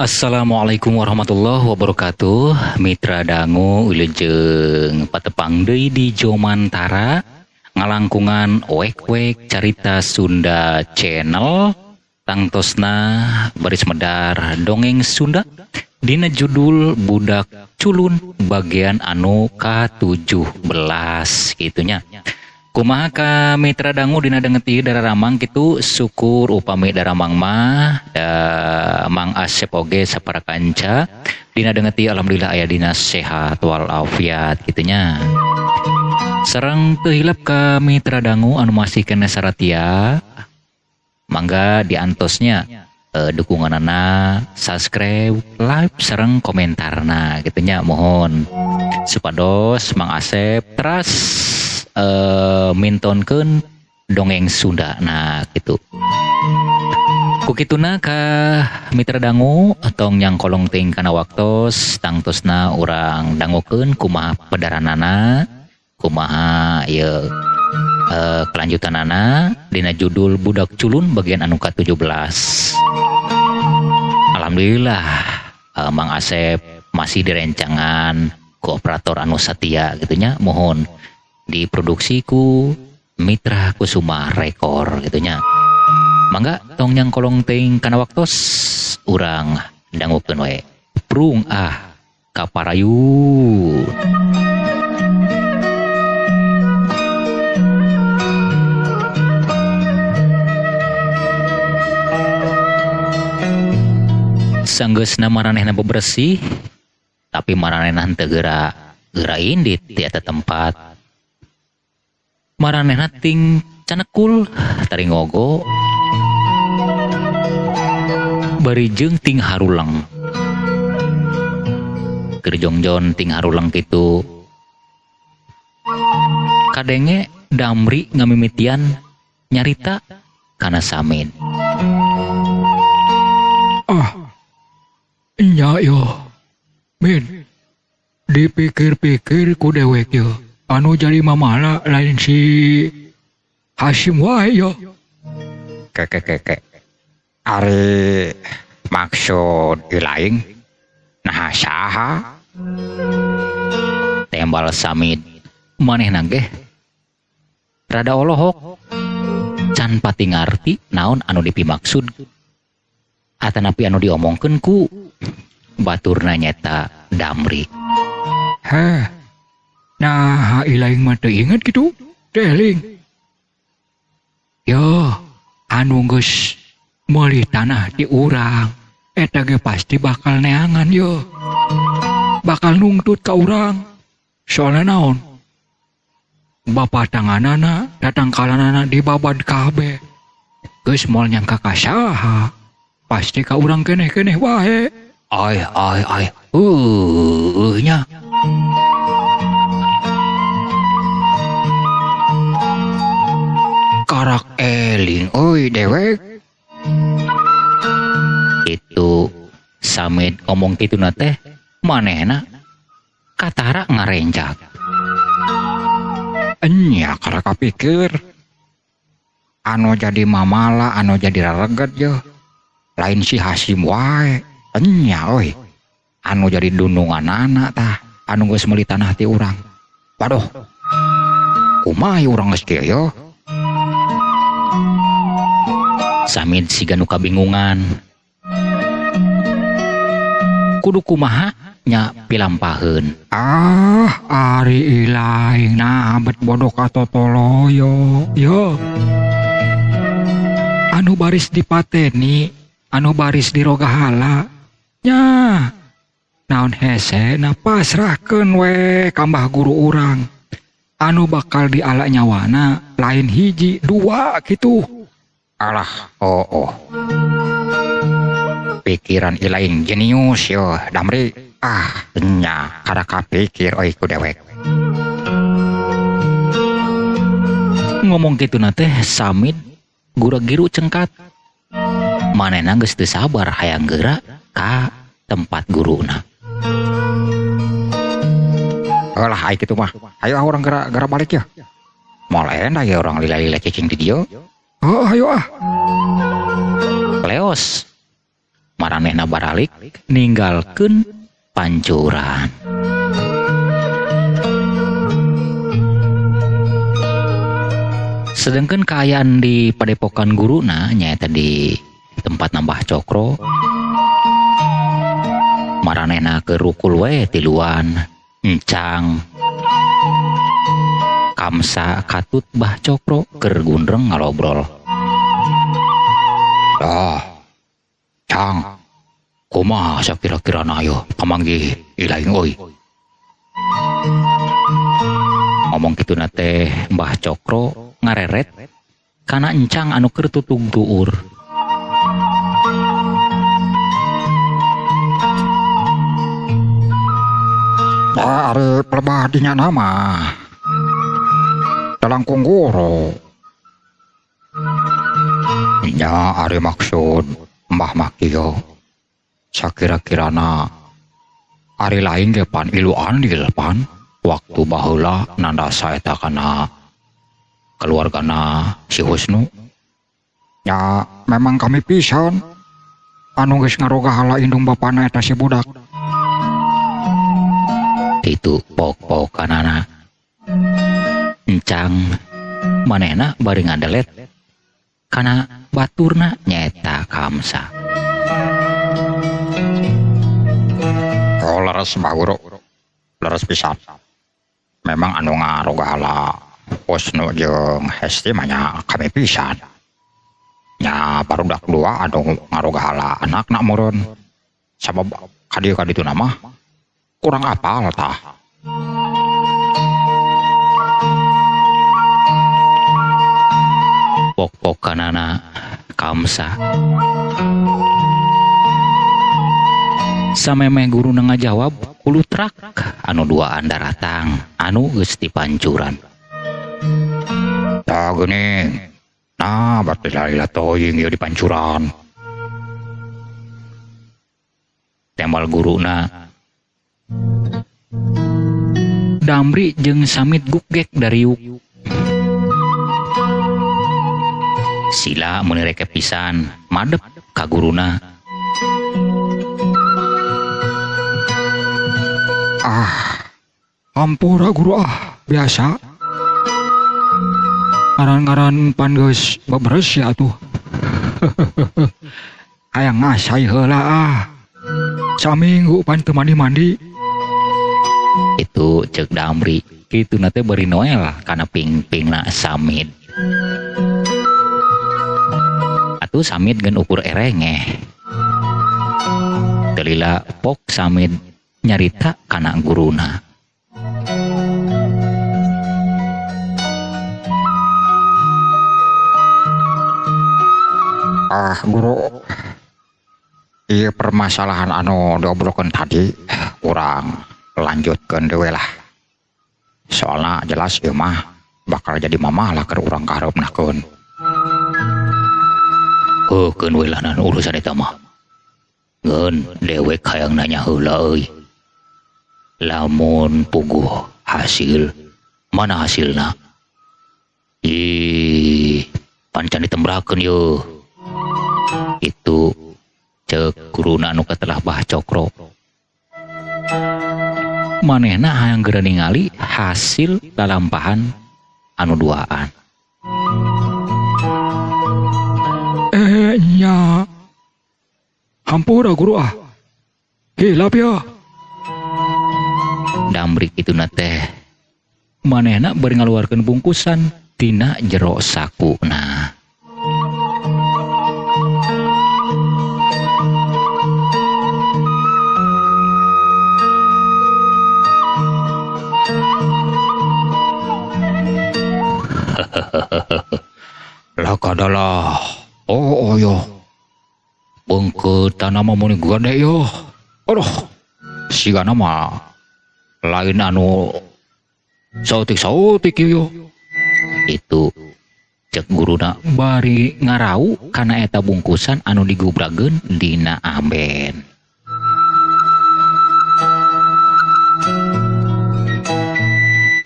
Assalamualaikum warahmatullahi wabarakatuh. Mitra dangu wilujeng patepang deui di Jomantara ngalangkungan wek-wek carita Sunda channel tangtosna baris medar dongeng Sunda dina judul Budak Culun bagian anu ka-17 gitunya. Kumaha ka mitra dangu dina dengeti dararamang kitu syukur upami daramang mah Mang Asep oge sapara kanca dina dengeti alhamdulillah aya dina sehat walafiat gitunya. Sareng teu hilap ka mitra dangu anu masih kena saratia mangga diantosnya dukunganana subscribe, like sareng komentarna gitunya mohon supados Mang Asep teras mintonkeun dongeng Sunda nah gitu. Kukituna ka mitra dangu tong nyang kolong ting kana waktos tangtosna urang dangukeun kumaha pedaranana kumaha ieu kelanjutanana dina judul Budak Culun bagian anu ka-17. Alhamdulillah Mang Asep masih direncangan ku operator anu satia gitunya mohon diproduksi ku Mitra Kusuma Rekor gitunya. Mangga tong nyang kolong teuing kana waktos urang dangukeun we. Prung kaparayun. Sanggeusna maranehna bebersih tapi maranehna henteu geura indit di eta tempat. Maranehna ting canekul tari ngogo barijeng ting harulang keur jongjon ting harulang kitu kadenge Damri ngamimitian nyarita kana Samin. Nya yo Min dipikir-pikir ku dewek yo anu jadi mamala lain si Hasim wae yo. Keke. Ari maksud ilaing nah saha? Tembal Samid manehna ge rada olohok can pati ngarti naon anu dipimaksud atanapi anu diomongkeun ku baturna nyata Damri. Heh. Nah, ilaing mah teu inget gitu, deling. Yo, anu geus meuli tanah di urang, eta ge pasti bakal neangan yo. Bakal nungtut ka urang. Soalna naon? Bapa tanganana, datang kalanana dibabad kabeh. Geus moal nyangka ka saha? Pasti ka urang keneh-keneh wae. Ai. Nya. Karak eling oi dewek. Itu Samid ngomong kituna teh manehna katara ngarenjak. Enya karak kapikir anu jadi mamala anu jadi rareget yo lain si Hasim wae. Enya oi anu jadi dununganana tah anu geus meuli tanah ti urang. Waduh kumaha urang geus kieu yo. Samid siga nu kabingungan. Kudu kumaha nya pilampaheun. Ari ilaing nah bet bodoh katotoloyo. Yo. Anu baris dipateni, anu baris dirogahala. Nya. Naon hese na pasrahkeun we kambah guru urang. Anu bakal diala nyawana lain hiji dua gitu. Alah, pikiran ilaing jenius yo Damri. Nya kada kapikir oi ku dewek. Ngomong kituna teh Samid gura-giru cengkat. Manehna geus teu sabar hayang geura ka tempat guruna. Alah ai kitu mah. Ayo urang geura balik ya. Moal enda ya urang lila-lila cicing di dieu. Ayo Leos maranehna baralik ninggalkeun pancuran. Sedangkan kaayaan di padepokan guruna nyaeta di tempat nambah cokro, maranehna ke rukul we tiluan encang kamsa katut bah cokro keur gundreng ngalobrol. Cang, kumaha sakira-kirana ayo pamanggih ilaing euy. Ngomong kitu teh Mbah Cokro ngareret kana encang anu keur tutug duur. Ari pelebah dinya nama Dalangkung Guru. Nya ari maksud Mbah Makio sakira-kirana ari lain ge pan ilu andil pan waktu baheula nandasa eta kana keluargana si Husnu. Ya memang kami pisan anu geus ngarogahala indung bapana eta si budak. Itu pok-pokanana encang manehna bari ngadelet kana baturna nyaeta kamsa. Oh leres Mbah Guru, leres pisan. Memang anu ngarogahala Husnu jeung Hesti mah nya kami pisan. Nya barudak dua anu ngarogahala anakna meureun. Sabab kadieu-kaditu mah kurang apal tah. Pok-pokanana kamsa. Samemeh guru ngajawab ulutrak anu duaan daratang anu geus ti pancuran. Tah geuning. Nah, berarti lalila toying ieu di pancuran. Tembal guruna Damri jeung Samit gukgek dariuk. Sila mun reke pisan madep ka guruna. Ampura Guru biasa. Ngaran-ngaran pan geus beberes ya atuh. Hayang ngasai heula Saminggu pan teu mandi-mandi. Itu cek Damri kitu nate beri Noel kana ping-pingna Samit. Atuh Samit geun ukur erengeh. Delila pok Samit nyarita kana guruna. Guru, ieu permasalahan anu diobrolkeun tadi urang lanjutkeun dewe lah. Soalna jelas ieu mah bakal jadi mamalah keur urang kaharepnakeun. Keun we lah nan urusan eta mah. Ngeun dewek hayang nanya heula euy. Lamun puguh hasil, mana hasilna? Pancan ditembrakeun yeuh. Itu cek guruna anu katelah Mbah Cokro. Manehna hayang geura ningali hasil lalampahan anu duaan. Nya hampura Guru hilap ya. Damri kituna teh manehna bari ngaluarkeun bungkusan tina jero sakuna. Lah kadalah. Oh yo. Beungkeut tanah mah mun gede yo. Aduh. Sigana mah lain anu sautik-sautik yo. Itu cek guruna bari ngarau kana eta bungkusan anu digubrageun dina amben.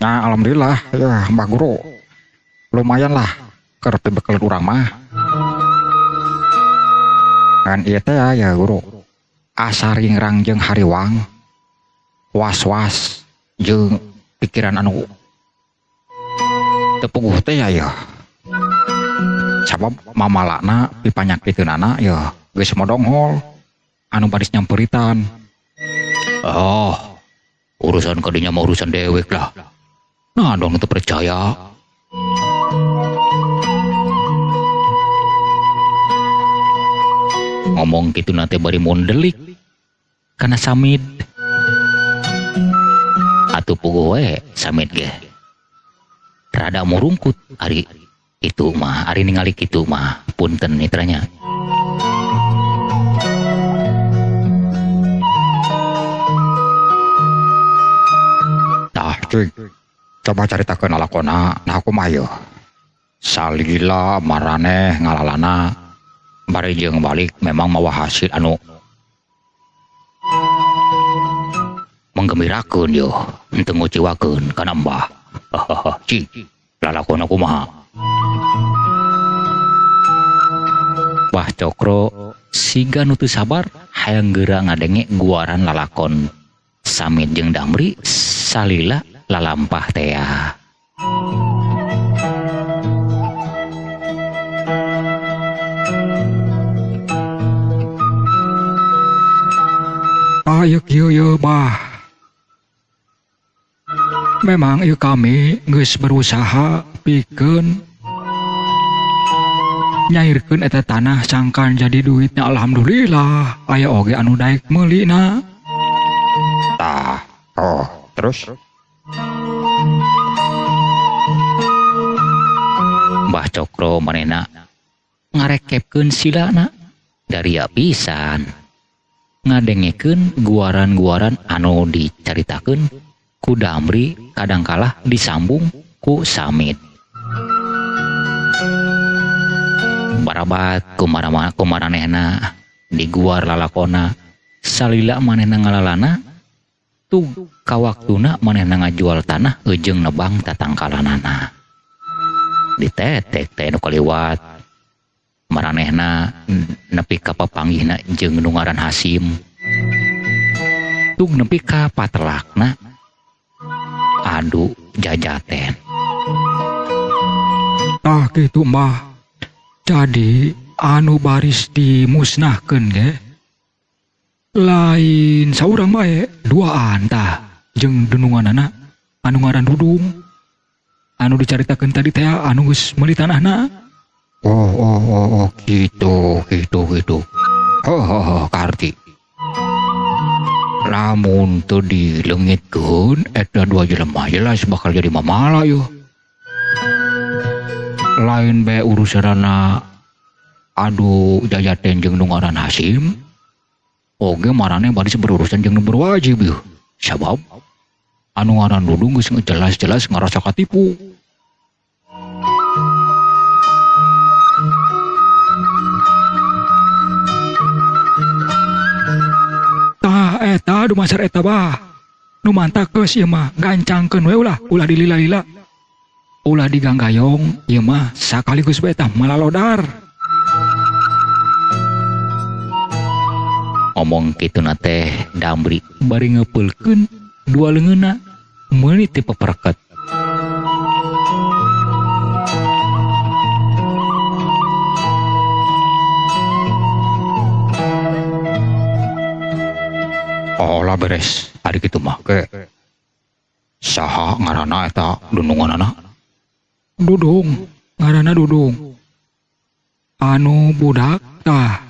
Nah alhamdulillah ya Mbah Guru. Lumayan lah keur teu bekal urang mah. Kan ieu teh ya Guru. asaringrang jeung hariwang was-was jeung pikiran anu tepuguh teh ya sabab mamalana pipanyakiteunana ya geus modonghol anu baris nyampuritan. Oh, urusan kadinya mah urusan dewek lah. Nah dong itu percaya. Ngomong gitu nanti bari mundelik karena samid atuh puguh we samid ge rada murungkut ari itu mah ari ningali kitu mah punten mitranya. Tah cik coba caritakeun lalakona nah aku mah yeuh salila maraneh ngalalana bari jeung balik memang mawa hasil anu menggembirakeun yo henteu nguciwakeun kana Mbah. Cik lalakona kumaha? Mbah Cokro siga nu teu sabar hayang geura ngadenge guaran lalakon Samid jeung Damri salila lalampah teh. Ayo kieu bah. Memang ieu kami geus berusaha pikeun nyairkeun eta tanah sangkan jadi duitnya alhamdulillah aya oge anu daek meulina. Tah, oh, terus? Mbah Cokro manehna ngarekepkeun silana dari pisan ngadengekeun guaran-guaran anu dicaritakeun ku Damri kadangkala disambung ku Samid. Barabat kumaranehna diguar lalakona salila manehna ngalalana tug kawaktuna manehna ngajual tanah eujeung nebang tatangkalanana. Ditetek teh nu kaliwat maranehna nepi ka papanggihna jeung nu ngaran Hasim tug nepi ka patelakna adu jajaten. Tah kitu mah. Jadi anu baris dimusnahkeun ge lain saurang bae duaan tah jeung dununganana anu ngaran Dudung anu dicaritakeun tadi teh anu geus meuli tanahna. Oh, gitu. Karti. Lamun teu dileungitkeun eta dua jelema jelas bakal jadi mamala yo. Lain bae urusanana adu jajaten jeung nu ngaran Hasim. Oge maraneh bari berurusan jeung nu berwajib yo. Sabab anu ngaran Dudung geus jelas-jelas ngarasa katipu. Eta dumasar eta bah nu mantakeus ieu mah gancangkeun we ulah dilila-lila ulah diganggayong ieu mah sakaligus bae tah malalodar. Omong kituna teh Damri bari ngepeulkeun dua leungeunna meuli ti papereket. Oh lah beres, ari kitu mah ke saha ngaranna eta dununganana? Dudung, ngaranna Dudung. Anu budak tah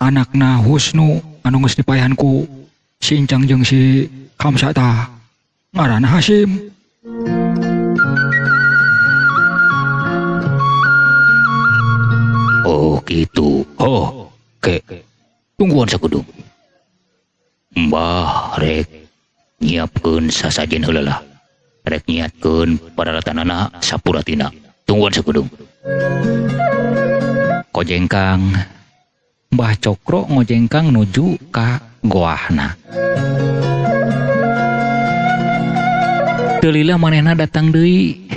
anakna Husnu anu geus dipaehan ku si Incang jeung si Kamsa tah ngaranna Hasim. Oh gitu. Oh, ke tungguan sakudung. Mbah rek nyiapkeun sasajen heula lah. Rek nyiatkeun pararatanana sapuratina. Tungguan sakudung. Kojengkang Mbah Cokro ngojengkang nuju ka goahna. Teu lila manehna datang deui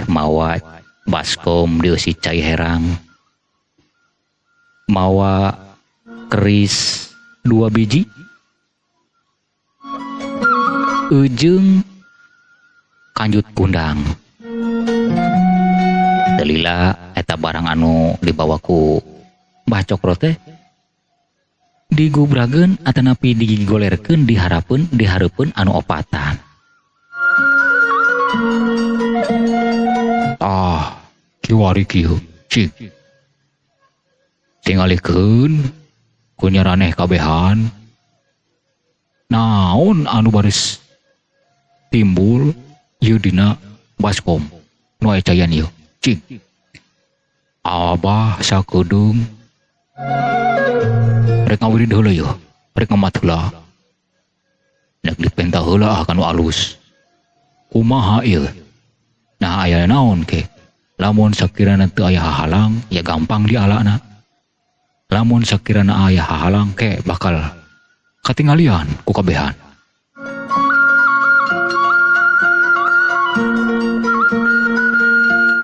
mawa baskom dieusi cai herang. Mawa keris 2 biji ujung kanjut kundang. Dalila eta barang anu dibawaku Mbah Cokro teh digubrageun atanapi digolerkeun dihareupeun anu opatan. Kiwari kieu cik tingalikeun ku nyeraneh kabehan naon anu baris timbul ieu dina baskom nu aya cayan ieu cik. Abah sakedeung rek ngawiri heula ieu rek ngamat heula nek dipenta heula kanu alus kumaha ieu. Nah aya naon ke lamun sakirana teu aya hahalang ya gampang dialana, lamun sakirana aya hahalang ke bakal katinggalian ku kabehan.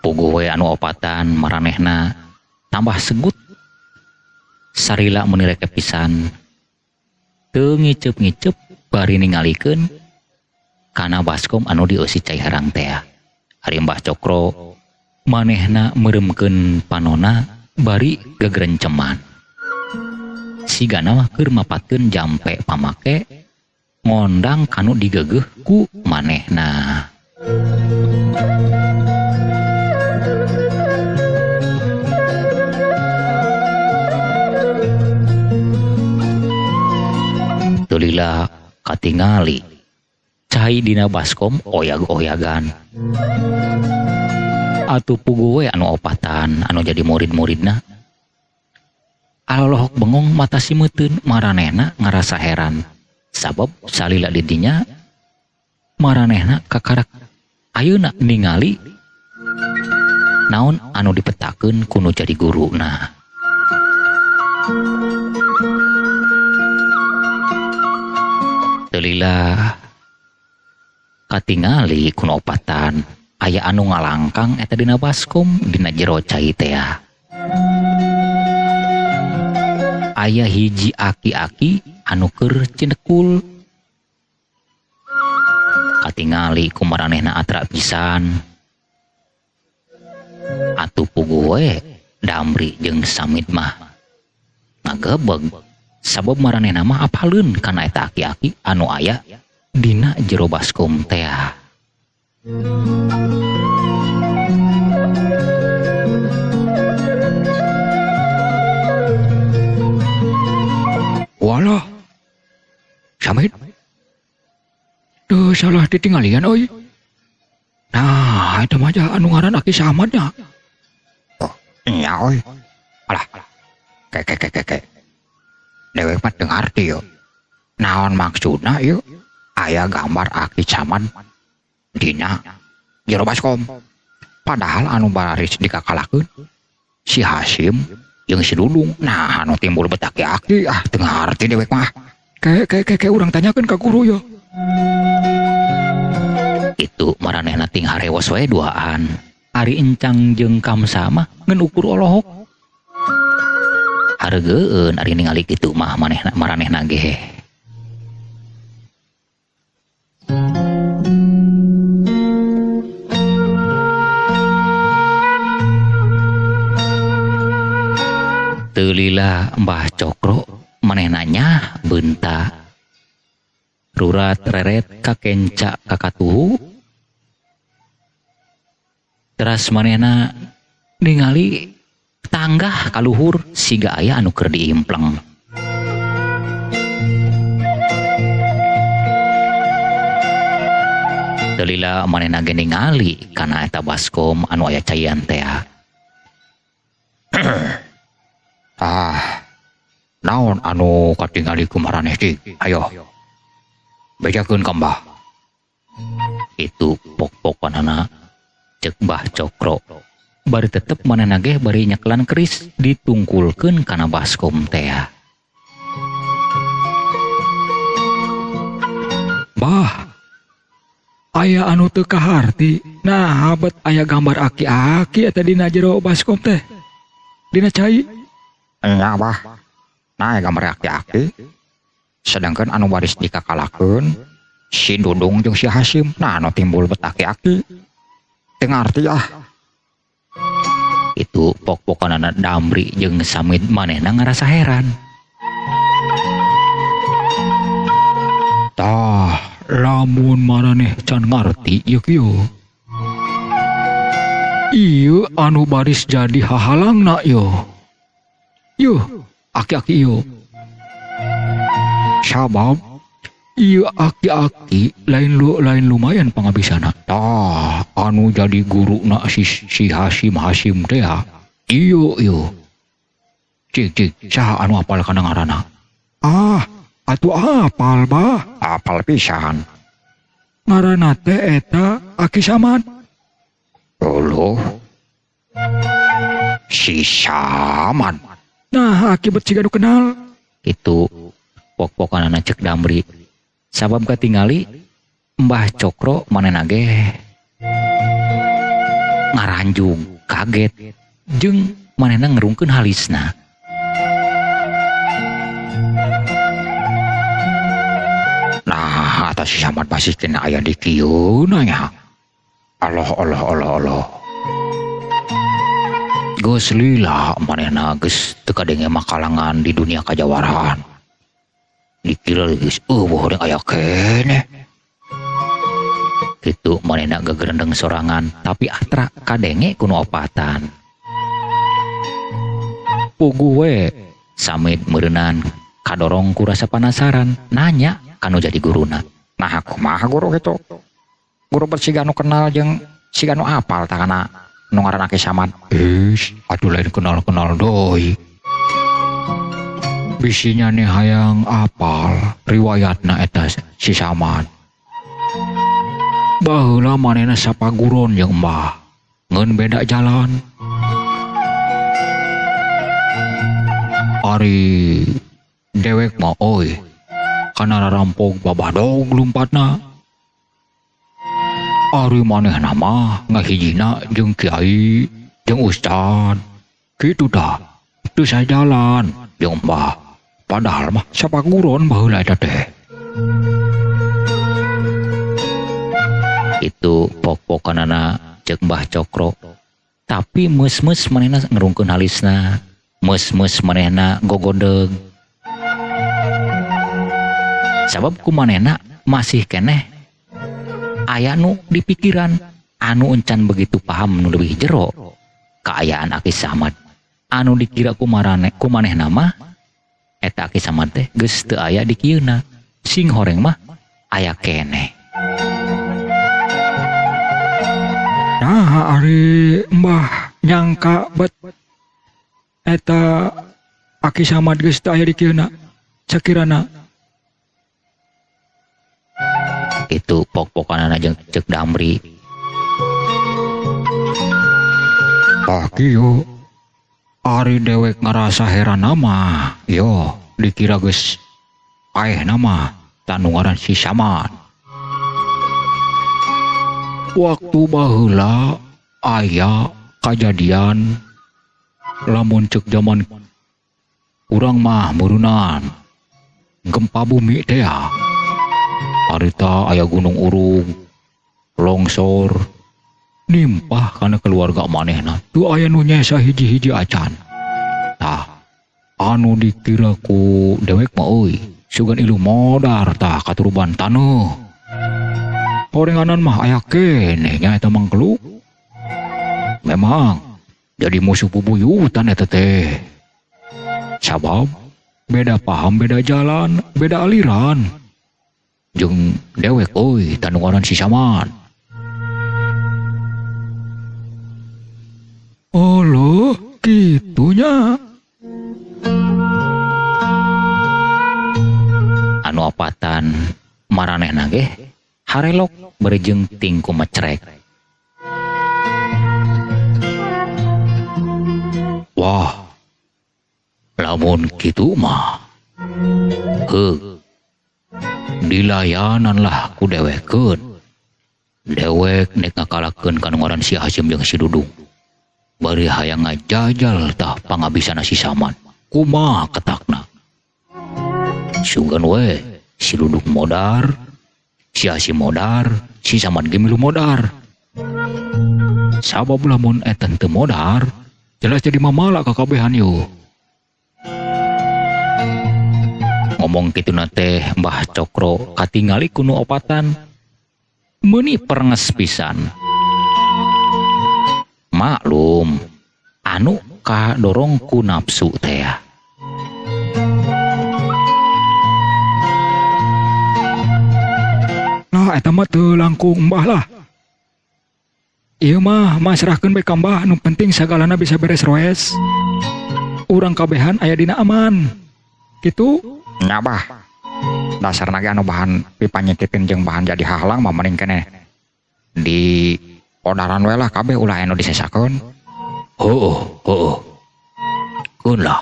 Puguh we anu opatan maranehna tambah segut sarila muni rek pisan teu ngiceup-ngiceup bari ningalikeun kana baskom anu dieusi cai harang teh. Ari Mbah Cokro manehna meuremkeun panonna bari gegrenceman. Sigana mah keur mapatkeun jampe pamake ngondang kanu digeugeuh ku manehna. Tulila katingali cai dina baskom oyag-oyagan. Atuh puguh we anu opatan anu jadi murid-muridna alolohok bengong mata simeuteun maranehna ngarasa heran sabab salila di dinya maranehna kakarak ayeuna ningali naon anu dipetakeun ku nu jadi guruna. Tulila katingali ku nu opatan aya anu ngalangkang eta dina baskom dina jero cai teh. Aya hiji aki-aki anu keur cindekul. Katingali ku maranehna atra pisan. Atuh puguh we Damri jeung Samid mah ngagebeg sabab maranehna mah apaleun kana eta aki-aki anu aya dina jero baskom teh. Walah, Samid, salah ditinggalian oi. Nah, itu mah anu ngaran Aki Samadnya. Nya oi. Alah. Kek. Dewek mah teu ngarti yo. Naon maksudna ieu? Aya gambar Aki Samad dina jero baskom. Padahal anu baris dikakalakeun si Hasim jeung si Dudung. Nah, anu timbul betak aki teu ngarti dewek mah. Kayak urang tanyakeun ka guru yo. Itu maranehna ting harewos we duaan. Ari Encang jeung Kamsa mah ngeun ukur olohok. Hareugeun ari ningali kitu mah maranehna ge. Tulila Mbah Cokro manehna nyah beunta rurat reret ka kenca kakatuhu. Teras manehna ningali tanggah kaluhur siga aya anu keur diimpleng. Tulila manehna ge ningali kana eta baskom anu aya caian teh. Naon anu katingali ku maraneh cik? Ayo. Bejakeun ka Mbah. Itu pok-pokanana ceuk Mbah Cokro. Bari tetep manehna ge bari nyeklan keris ditungkulkeun kana baskom teh. Bah, aya anu teu kaharti. Nah, bet aya gambar aki-aki eta dina jero baskom teh. Dina cai. Nya Bah. Nah gambar aki-aki Sedangkan anu baris dikakalakeun si Dudung jeung si Hasim, nah anu timbul betaki-aki teu ngarti ah. Itu pok-pokanana Damri jeung Samid manehna ngarasa heran. Tah, lamun maraneh can ngarti ieu kieu. Ieu anu baris jadi hahalangna yo. Yuh, aki-aki yo. Sabab ieu aki-aki lain lumayan pangabisana. Tah, anu jadi guruna si Hasim teh ya. Ieu. Cik, saha anu apal kana ngaranna? Ah, atuh apal bah. Apal pisan. Ngaranna teh eta Aki Samad. Uluh. Si Samad. Nah, akibat siga nu kenal. Itu pok-pokanana cek Damri. Sabab katingali Mbah Cokro manehna ge ngaranjung kaget jeung manehna ngerungkeun halisna. Nah, atas si Samad pasti kena aya di kieu nya. Allah. Geus lila manehna geus teu kadenge makalangan di dunia kajawaraan. Dikira geus eueuh aya keneh. Kitu manehna gegerendeng sorangan tapi atra kadenge kuno opatan. Puguh we Samid meureunnan kadorong ku rasa penasaran nanya kanu jadi guruna. Nah, kumaha guru kitu? Guru bersiga nu kenal jeung siga nu apal tah kana nu ngaranna Ki Samad. Aduh lain kenal-kenal doi. Bisinya nih hayang apal riwayatna eta si Samad. Baheula manehna sapaguron jeung Mbah, ngeun beda jalan. Ari dewek mah oi, kana rarampog babadog lumpatna. Ari manehna mah ngahijina jeung kiai jeung ustad. Kitu tah, teu sajalan jeung Mbah. Padahal mah sapaguron baheula eta teh. Itu pok-pokanana cek Mbah Cokro. Tapi meus-meus manehna ngerungkeun halisna. Meus-meus manehna gogodeg. Sabab ku manehna masih keneh aya nu di pikiran anu encan begitu paham nu leuwih jero kaayaan Aki Samad. Anu dikira ku manehna mah eta Aki Samad teh geus teu aya di kieuna. Sing horeng mah aya keneh. Nah, ari Mbah nyangka bet eta Aki Samad geus teu aya di kieuna. Sakirana itu pok-pokanana jeung cek Damri. tah kieu ari dewek ngarasa heran nama yo dikira geus aeh nama tanu ngaran si Samad. Waktu baheula aya kajadian lamun cek zaman urang mah meureunnan gempa bumi teh ya. Harita aya gunung urung longsor nimpah kana keluarga manehna tu aya nu nyesa hiji-hiji acan. Tah anu dikira ku dewek mah euy sugan ilu modar tah katuruban taneuh. Horenganan mah aya keneh nya eta mangkeluk. Memang jadi musuh bubuyutan eta teh. Sabab beda paham, beda jalan, beda aliran. Jeung dewek euy tanu ngaran si Samad. Oloh, kitunya. Anu apatan maranehna ge harelok berejeung tingku mecrek. Wah, Lamun kitu mah dilayanan lah ku dewekeun. Dewek nek ngakalakeun kanu ngaran si Hasim jeung si Dudung. Bari hayang ngajajal tah pangabisana si Samad. Kumaha ketakna? Sugan we, si Dudung modar, si Hasim modar, si Samad ge milu modar. Sabab lamun eten teu modar, jelas jadi mamala kakabehan yo. Ngomong kitu teh Mbah Cokro katingali kuno opatan meuni perenges pisan. Maklum anu kadorong ku nafsu teh. Nah eta mah teu langkung Mbah lah. Ieu mah serahkeun bae ka Mbah, nu penting sagalana bisa beres-roes. Urang kabehan aya dina aman. Kitu? Nya Bah. Dasarna ge anu bahan pipanyitipin jeung bahan jadi halang mah mending keneh di odaran we lah kabeh ulah anu disesakeun. Heueuh. Keun lah.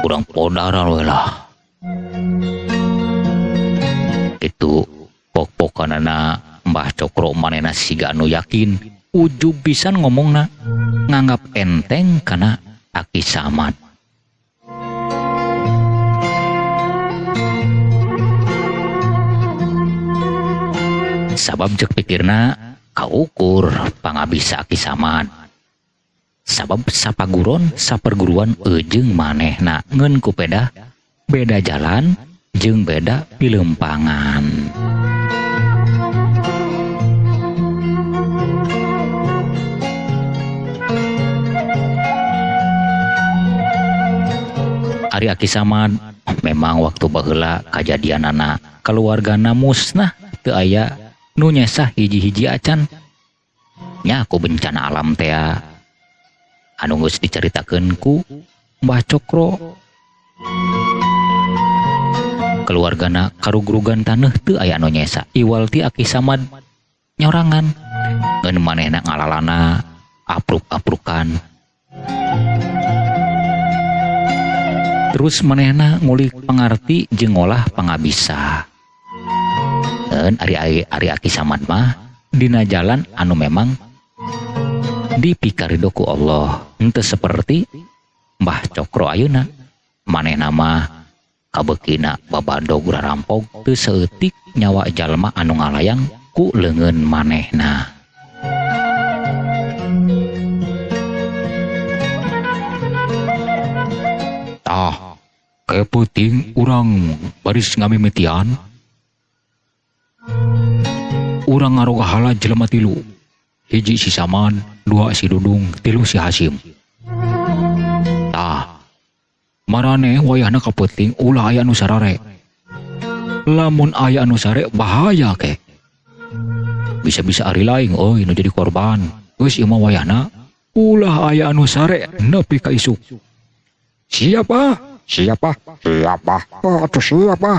Urang podaran we lah. Itu pok-pokanana Mbah Cokro manehna siga anu yakin ujub pisan ngomongna nganggap enteng kana Aki Samad. Sabab cek pikirna kaukur pangabisa Aki Samad. Sabab sapaguron saperguruan jeung manehna ngeun kupeda beda jalan jeung beda pilempangan. Ari Aki Samad memang waktu baheula kajadianana keluargana musnah teu aya nu nyesah hiji-hiji acan. Nya ku bencana alam teh anu geus dicaritakeun ku Mbah Cokro. Keluargana karugrugan taneuh teu aya anu nyesa. Iwal ti Aki Samad nyorangan ngeun manehna ngalalana apruk-aprukan. Terus manehna ngulik pangarti jeung ngolah pangabisa. Ari Aki Samad mah dina jalan anu memang dipikarido ku Allah, henteu seperti Mbah Cokro ayeuna. Manehna mah kabeukina babadog rarampog teu saeutik nyawa jalma anu ngalayang ku leungeun manehna. Keputing urang baris ngamimitian. Urang ngaroga hala jelema 3. Hiji si Samad, 2 si Dudung, 3 si Hasim. Marane wayahna kaputing ulah aya anu sarare. Lamun aya anu sare bahaya ke. Bisa-bisa ari laing euy nu jadi korban. Geus ieu mah wayahna ulah aya anu sare nepi ka isuk. Siapa? Atuh siapa?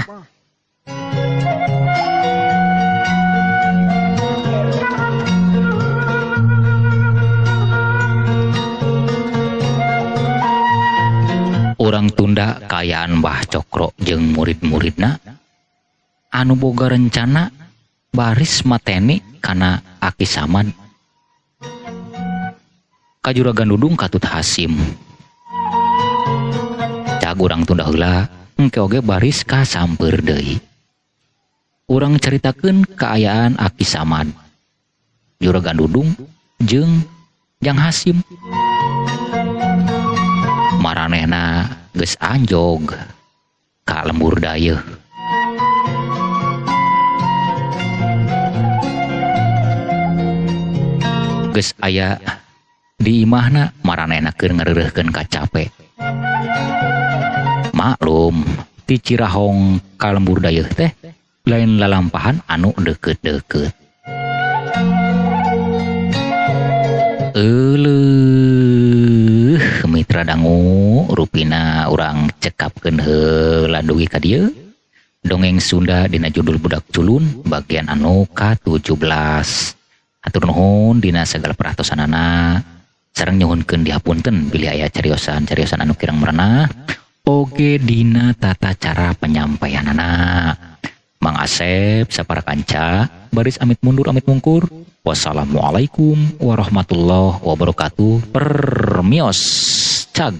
Urang tunda kayaan Mbah Cokro jeung murid-muridna anu boga rencana baris mateni kana Aki Samad. Kajuragan Dudung katut Hasim. Cag urang tunda heula engke oge baris ka sampeur deui. Urang caritakeun kaayaan Aki Samad, Juragan Dudung jeung Jang Hasim. Maranehna geus anjog ka lembur dayeuh. Geus aya di imahna maranehna keur ngareureuhkeun ka capek. Maklum ti Cirahong ka lembur dayeuh teh lain lalampahan anu deukeut-deukeut. Mitra dangu rupina urang cekapkeun heula dugi ka dieu. Dongeng Sunda dina judul Budak Culun bagian anu ka-17. Hatur nuhun dina sagala perhatosanana sareng nyuhunkeun dihapunten bilih aya cariosan-cariosan anu kirang merenah oge dina tata cara penyampaianana. Mang Asep sapara kanca baris amit mundur amit mungkur. Wassalamualaikum warahmatullahi wabarakatuh. Permios cag